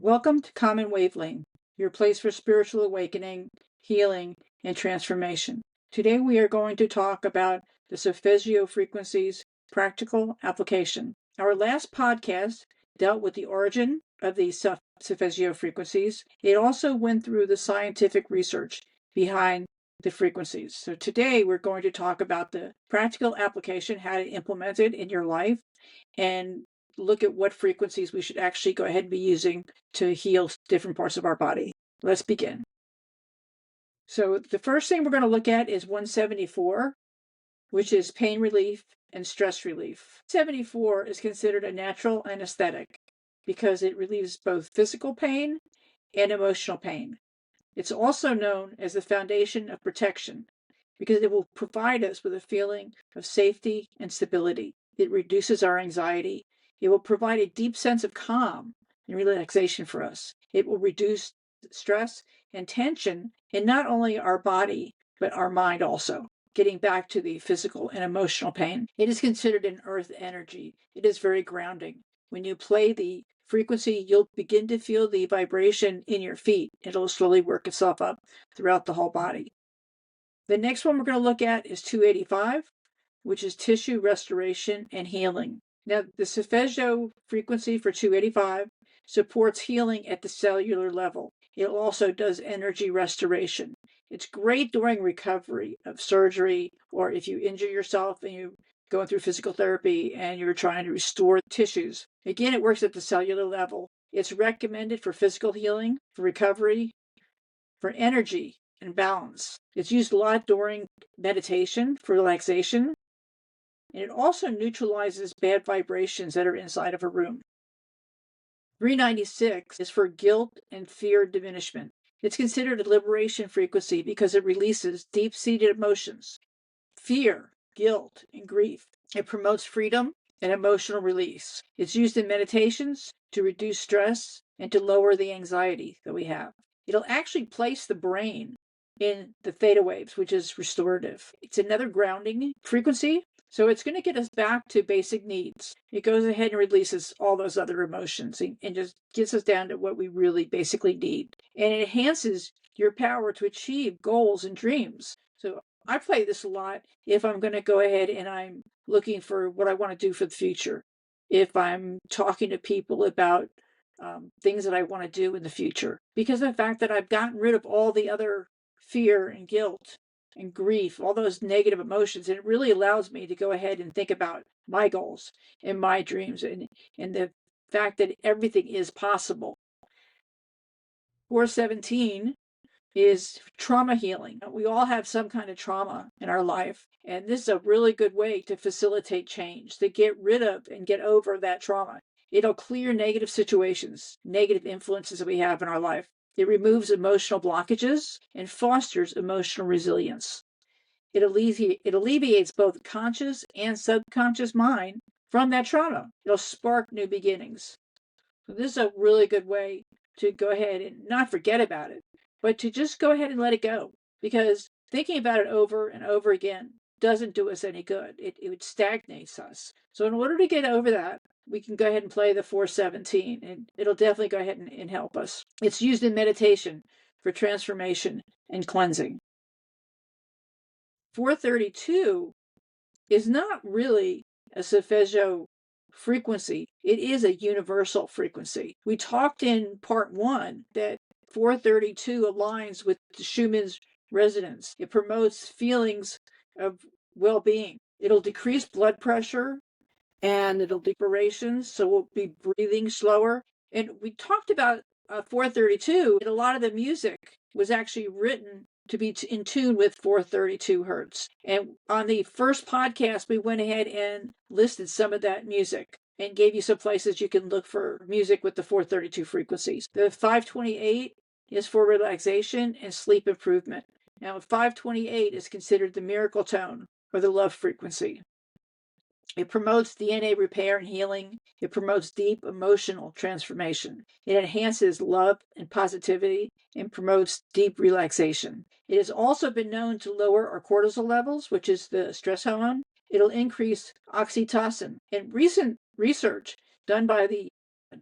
Welcome to Common Wavelength, your place for spiritual awakening, healing, and transformation. Today we are going to talk about the Solfeggio frequencies practical application. Our last podcast dealt with the origin of the Solfeggio frequencies. It also went through the scientific research behind the frequencies. So today we're going to talk about the practical application, how to implement it in your life, and look at what frequencies we should actually go ahead and be using to heal different parts of our body. Let's begin. So the first thing we're going to look at is 174, which is pain relief and stress relief. 74 is considered a natural anesthetic because it relieves both physical pain and emotional pain. It's also known as the foundation of protection because it will provide us with a feeling of safety and stability. It reduces our anxiety. It will provide a deep sense of calm and relaxation for us. It will reduce stress and tension in not only our body, but our mind also. Getting back to the physical and emotional pain, it is considered an earth energy. It is very grounding. When you play the frequency, you'll begin to feel the vibration in your feet. It'll slowly work itself up throughout the whole body. The next one we're going to look at is 285, which is tissue restoration and healing. Now, the Solfeggio frequency for 285 supports healing at the cellular level. It also does energy restoration. It's great during recovery of surgery, or if you injure yourself and you're going through physical therapy and you're trying to restore tissues. Again, it works at the cellular level. It's recommended for physical healing, for recovery, for energy and balance. It's used a lot during meditation for relaxation, and it also neutralizes bad vibrations that are inside of a room. 396 is for guilt and fear diminishment. It's considered a liberation frequency because it releases deep-seated emotions, fear, guilt, and grief. It promotes freedom and emotional release. It's used in meditations to reduce stress and to lower the anxiety that we have. It'll actually place the brain in the theta waves, which is restorative. It's another grounding frequency, so it's going to get us back to basic needs. It goes ahead and releases all those other emotions and just gets us down to what we really basically need. And it enhances your power to achieve goals and dreams. So I play this a lot if I'm going to go ahead and I'm looking for what I want to do for the future. If I'm talking to people about things that I want to do in the future, because of the fact that I've gotten rid of all the other fear and guilt and grief, all those negative emotions, and it really allows me to go ahead and think about my goals and my dreams and the fact that everything is possible. 417 is trauma healing. We all have some kind of trauma in our life, and this is a really good way to facilitate change, to get rid of and get over that trauma. It'll clear negative situations, negative influences that we have in our life. It removes emotional blockages and fosters emotional resilience. It alleviates both conscious and subconscious mind from that trauma. It'll spark new beginnings. So this is a really good way to go ahead and not forget about it, but to just go ahead and let it go, because thinking about it over and over again doesn't do us any good. It stagnates us. So in order to get over that, we can go ahead and play the 417, and it'll definitely go ahead and help us. It's used in meditation for transformation and cleansing. 432 is not really a Solfeggio frequency. It is a universal frequency. We talked in part 1 that 432 aligns with Schumann's resonance. It promotes feelings of well-being. It'll decrease blood pressure and it'll depression, so we'll be breathing slower. And we talked about 432, and a lot of the music was actually written to be in tune with 432 hertz. And on the first podcast, we went ahead and listed some of that music and gave you some places you can look for music with the 432 frequencies. The 528 is for relaxation and sleep improvement. Now, 528 is considered the miracle tone or the love frequency. It promotes DNA repair and healing. It promotes deep emotional transformation. It enhances love and positivity and promotes deep relaxation. It has also been known to lower our cortisol levels, which is the stress hormone. It'll increase oxytocin. And recent research done by the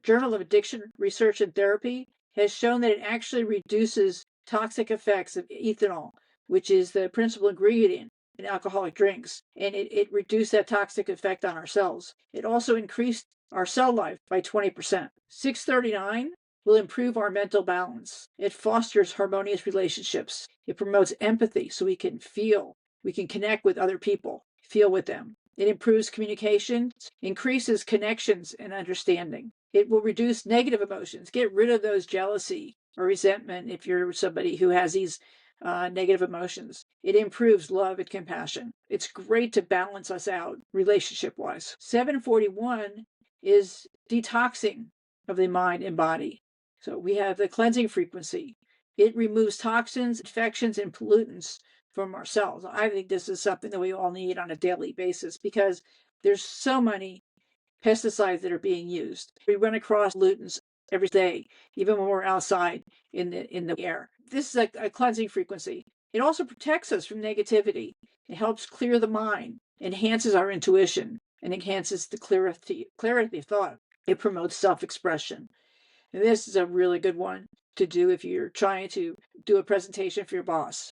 Journal of Addiction Research and Therapy has shown that it actually reduces toxic effects of ethanol, which is the principal ingredient in alcoholic drinks, and it reduced that toxic effect on our cells. It also increased our cell life by 20%. 639 will improve our mental balance. It fosters harmonious relationships. It promotes empathy so we can feel, we can connect with other people, feel with them. It improves communication, increases connections and understanding. It will reduce negative emotions, get rid of those jealousy or resentment if you're somebody who has these negative emotions. It improves love and compassion. It's great to balance us out relationship wise. 741 is detoxing of the mind and body. So we have the cleansing frequency. It removes toxins, infections, and pollutants from our cells. I think this is something that we all need on a daily basis because there's so many pesticides that are being used. We run across pollutants every day, even when we're outside in the air. This is a cleansing frequency. It also protects us from negativity. It helps clear the mind, enhances our intuition, and enhances the clarity of thought. It promotes self-expression. And this is a really good one to do if you're trying to do a presentation for your boss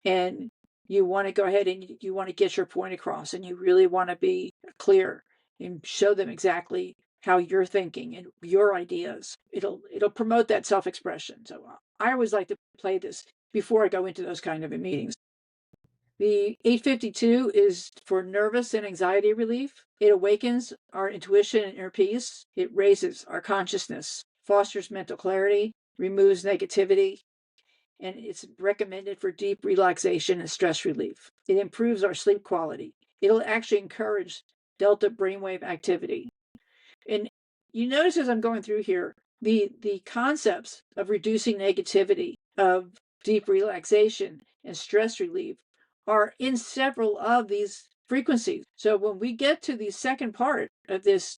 and you want to go ahead and you want to get your point across and you really want to be clear and show them exactly how you're thinking and your ideas. It'll promote that self-expression. So I always like to play this before I go into those kind of meetings. The 852 is for nervous and anxiety relief. It awakens our intuition and inner peace. It raises our consciousness, fosters mental clarity, removes negativity, and it's recommended for deep relaxation and stress relief. It improves our sleep quality. It'll actually encourage delta brainwave activity. And you notice as I'm going through here, the concepts of reducing negativity, of deep relaxation and stress relief are in several of these frequencies. So when we get to the second part of this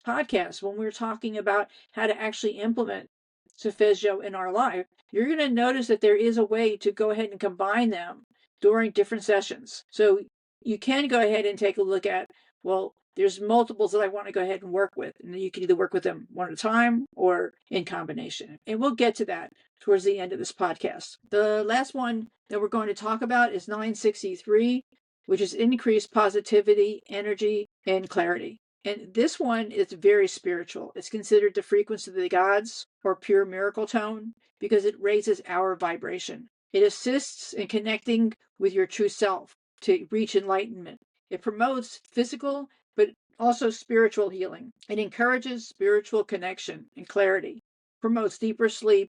podcast, when we're talking about how to actually implement Solfeggio in our life, you're going to notice that there is a way to go ahead and combine them during different sessions. So you can go ahead and take a look at, well, there's multiples that I want to go ahead and work with. And you can either work with them one at a time or in combination. And we'll get to that towards the end of this podcast. The last one that we're going to talk about is 963, which is increased positivity, energy, and clarity. And this one is very spiritual. It's considered the frequency of the gods or pure miracle tone because it raises our vibration. It assists in connecting with your true self to reach enlightenment. It promotes physical but also spiritual healing. It encourages spiritual connection and clarity, promotes deeper sleep,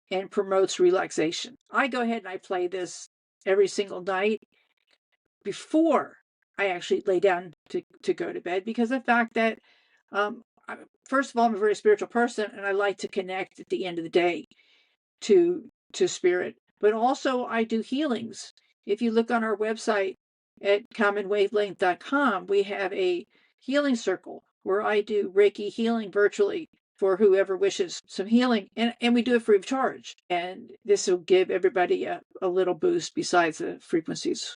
and promotes relaxation. I go ahead and I play this every single night before I actually lay down to go to bed because of the fact that, first of all, I'm a very spiritual person and I like to connect at the end of the day to spirit. But also I do healings. If you look on our website at commonwavelength.com, we have a healing circle where I do Reiki healing virtually for whoever wishes some healing. And we do it free of charge. And this will give everybody a little boost besides the frequencies.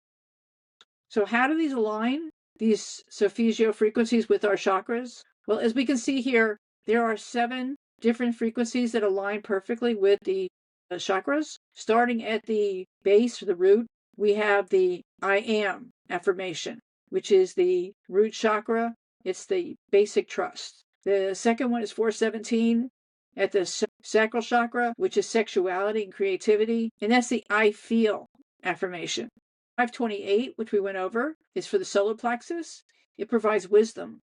So how do these align, these Solfeggio frequencies with our chakras? Well, as we can see here, there are 7 different frequencies that align perfectly with the chakras. Starting at the base or the root, we have the I am affirmation, which is the root chakra. It's the basic trust. The second one is 417 at the sacral chakra, which is sexuality and creativity. And that's the I feel affirmation. 528, which we went over, is for the solar plexus. It provides wisdom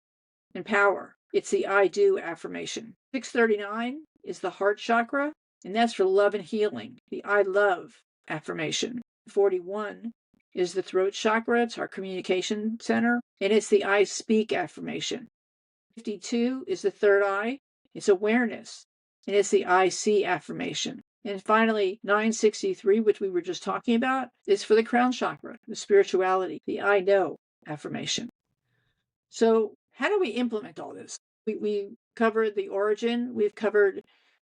and power. It's the I do affirmation. 639 is the heart chakra, and that's for love and healing, the I love affirmation. 41 is the throat chakra. It's our communication center, and it's the I speak affirmation. 52 is the third eye. It's awareness, and it's the I see affirmation. And finally, 963, which we were just talking about, is for the crown chakra, the spirituality, the I know affirmation. So how do we implement all this? We covered the origin. We've covered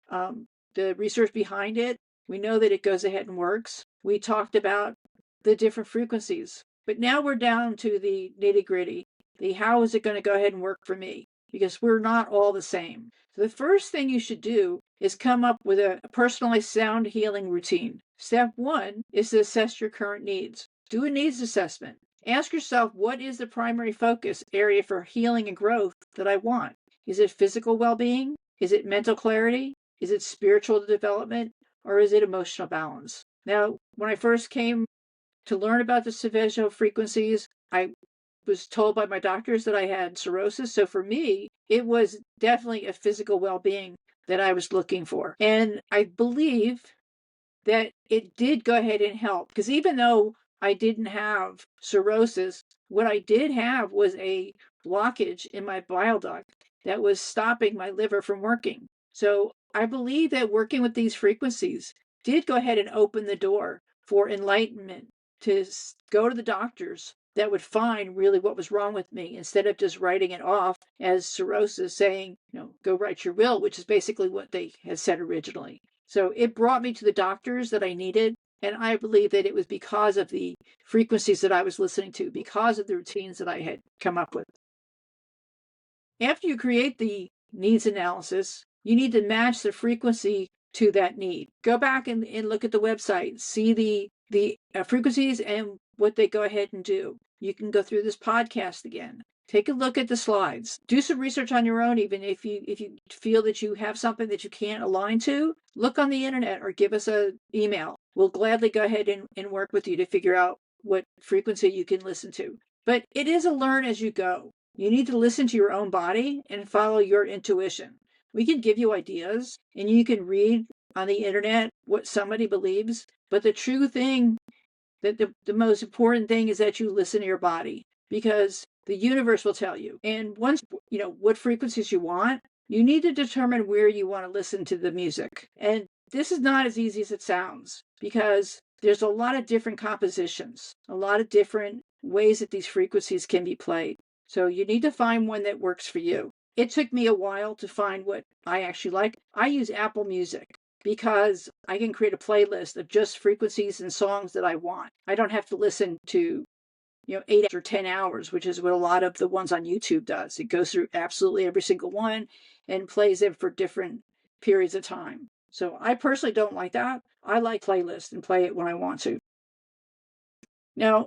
the research behind it. We know that it goes ahead and works. We talked about the different frequencies. But now we're down to the nitty-gritty. The how is it going to go ahead and work for me? because we're not all the same. So the first thing you should do is come up with a personalized sound healing routine. Step one is to assess your current needs. Do a needs assessment. Ask yourself, what is the primary focus area for healing and growth that I want? Is it physical well-being? Is it mental clarity? Is it spiritual development? Or is it emotional balance? Now, when I first came to learn about the Solfeggio frequencies, I was told by my doctors that I had cirrhosis. So for me, it was definitely a physical well-being that I was looking for. And I believe that it did go ahead and help, because even though I didn't have cirrhosis, what I did have was a blockage in my bile duct that was stopping my liver from working. So I believe that working with these frequencies did go ahead and open the door for enlightenment, to go to the doctors that would find really what was wrong with me, instead of just writing it off as cirrhosis, saying, go write your will, which is basically what they had said originally. So it brought me to the doctors that I needed. And I believe that it was because of the frequencies that I was listening to, because of the routines that I had come up with. After you create the needs analysis, you need to match the frequency to that need. Go back and look at the website, see the frequencies and what they go ahead and do. You can go through this podcast again. Take a look at the slides. Do some research on your own, even if you feel that you have something that you can't align to. Look on the internet or give us an email. We'll gladly go ahead and work with you to figure out what frequency you can listen to. But it is a learn as you go. You need to listen to your own body and follow your intuition. We can give you ideas and you can read on the internet what somebody believes, but the true thing, that the most important thing is that you listen to your body, because the universe will tell you. And once you know what frequencies you want, you need to determine where you want to listen to the music. And this is not as easy as it sounds, because there's a lot of different compositions, a lot of different ways that these frequencies can be played. So you need to find one that works for you. It took me a while to find what I actually like. I use Apple Music because I can create a playlist of just frequencies and songs that I want. I don't have to listen to 8 or 10 hours, which is what a lot of the ones on YouTube does. It goes through absolutely every single one and plays them for different periods of time. So I personally don't like that. I like playlists and play it when I want to. Now,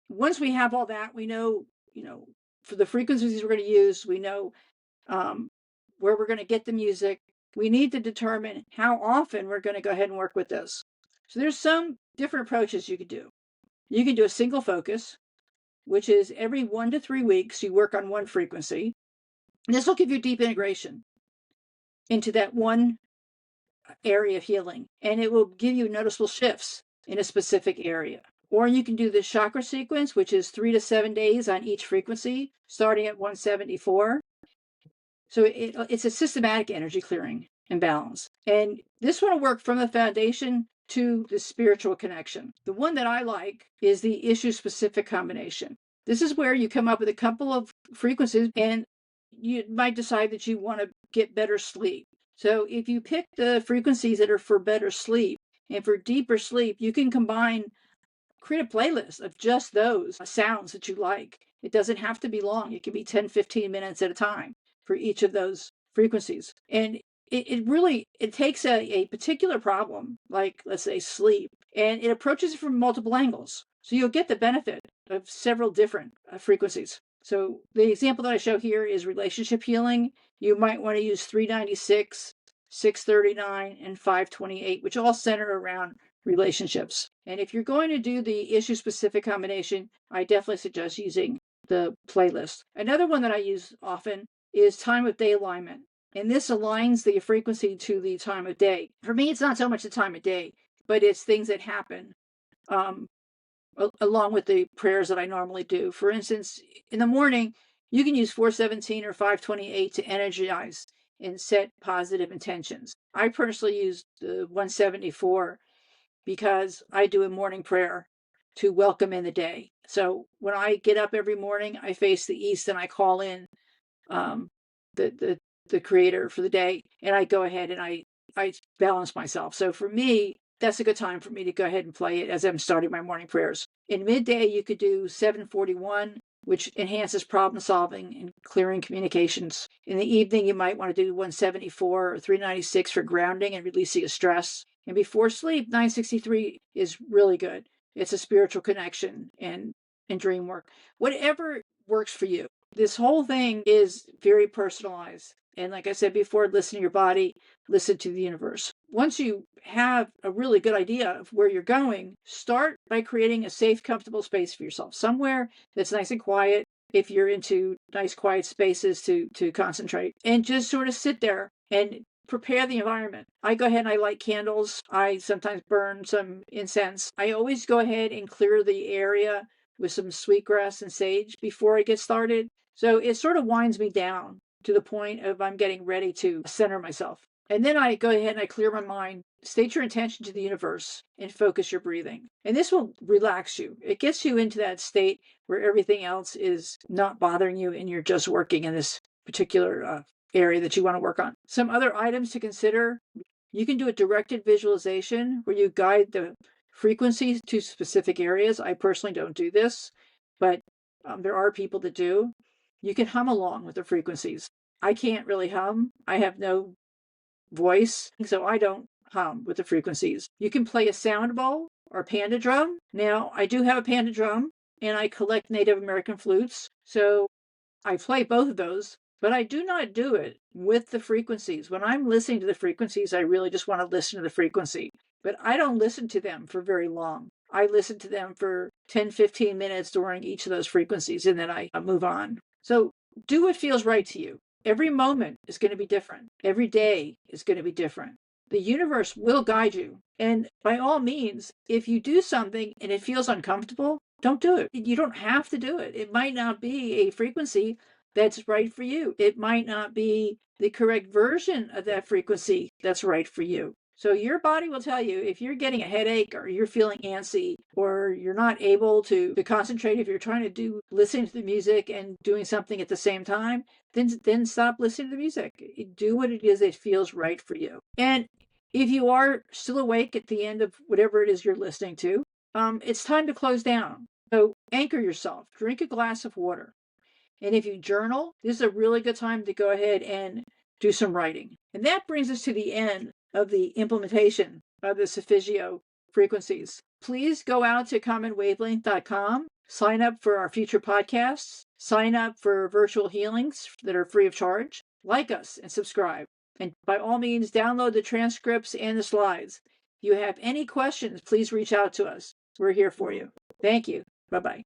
once we have all that, we know, for the frequencies we're going to use, we know where we're going to get the music. We need to determine how often we're going to go ahead and work with this. So there's some different approaches you could do. You can do a single focus, which is every 1 to 3 weeks, you work on one frequency. And this will give you deep integration into that one area of healing, and it will give you noticeable shifts in a specific area. Or you can do the chakra sequence, which is 3 to 7 days on each frequency, starting at 174. So it's a systematic energy clearing and balance. And this one will work from the foundation to the spiritual connection. The one that I like is the issue specific combination. This is where you come up with a couple of frequencies and you might decide that you want to get better sleep. So if you pick the frequencies that are for better sleep and for deeper sleep, you can create a playlist of just those sounds that you like. It doesn't have to be long. It can be 10, 15 minutes at a time for each of those frequencies. And it takes a particular problem, like let's say sleep, and it approaches it from multiple angles. So you'll get the benefit of several different frequencies. So the example that I show here is relationship healing. You might want to use 396, 639, and 528, which all center around relationships. And if you're going to do the issue specific combination, I definitely suggest using the playlist. Another one that I use often is time of day alignment. And this aligns the frequency to the time of day. For me, it's not so much the time of day, but it's things that happen along with the prayers that I normally do. For instance, in the morning, you can use 417 or 528 to energize and set positive intentions. I personally use the 174 because I do a morning prayer to welcome in the day. So when I get up every morning, I face the east and I call in the creator for the day, and I go ahead and I balance myself. So for me, that's a good time for me to go ahead and play it as I'm starting my morning prayers. In midday, you could do 741, which enhances problem solving and clearing communications. In the evening, you might want to do 174 or 396 for grounding and releasing of stress. And before sleep, 963 is really good. It's a spiritual connection and dream work. Whatever works for you. This whole thing is very personalized. And like I said before, listen to your body, listen to the universe. Once you have a really good idea of where you're going, start by creating a safe, comfortable space for yourself, somewhere that's nice and quiet. If you're into nice, quiet spaces to concentrate, and just sort of sit there and prepare the environment. I go ahead and I light candles. I sometimes burn some incense. I always go ahead and clear the area with some sweetgrass and sage before I get started. So it sort of winds me down to the point of I'm getting ready to center myself. And then I go ahead and I clear my mind, state your intention to the universe, and focus your breathing. And this will relax you. It gets you into that state where everything else is not bothering you and you're just working in this particular area that you want to work on. Some other items to consider: you can do a directed visualization where you guide the frequencies to specific areas. I personally don't do this, but there are people that do. You can hum along with the frequencies. I can't really hum. I have no voice, so I don't hum with the frequencies. You can play a sound bowl or panda drum. Now, I do have a panda drum and I collect Native American flutes, so I play both of those, but I do not do it with the frequencies. When I'm listening to the frequencies, I really just want to listen to the frequency, but I don't listen to them for very long. I listen to them for 10, 15 minutes during each of those frequencies, and then I move on. So do what feels right to you. Every moment is going to be different. Every day is going to be different. The universe will guide you. And by all means, if you do something and it feels uncomfortable, don't do it. You don't have to do it. It might not be a frequency that's right for you. It might not be the correct version of that frequency that's right for you. So your body will tell you if you're getting a headache or you're feeling antsy or you're not able to concentrate. If you're trying to listen to the music and doing something at the same time, then stop listening to the music. Do what it is that feels right for you. And if you are still awake at the end of whatever it is you're listening to, it's time to close down. So anchor yourself, drink a glass of water. And if you journal, this is a really good time to go ahead and do some writing. And that brings us to the end of the implementation of the Solfeggio frequencies. Please go out to commonwavelength.com, sign up for our future podcasts, sign up for virtual healings that are free of charge, like us and subscribe. And by all means, download the transcripts and the slides. If you have any questions, please reach out to us. We're here for you. Thank you. Bye-bye.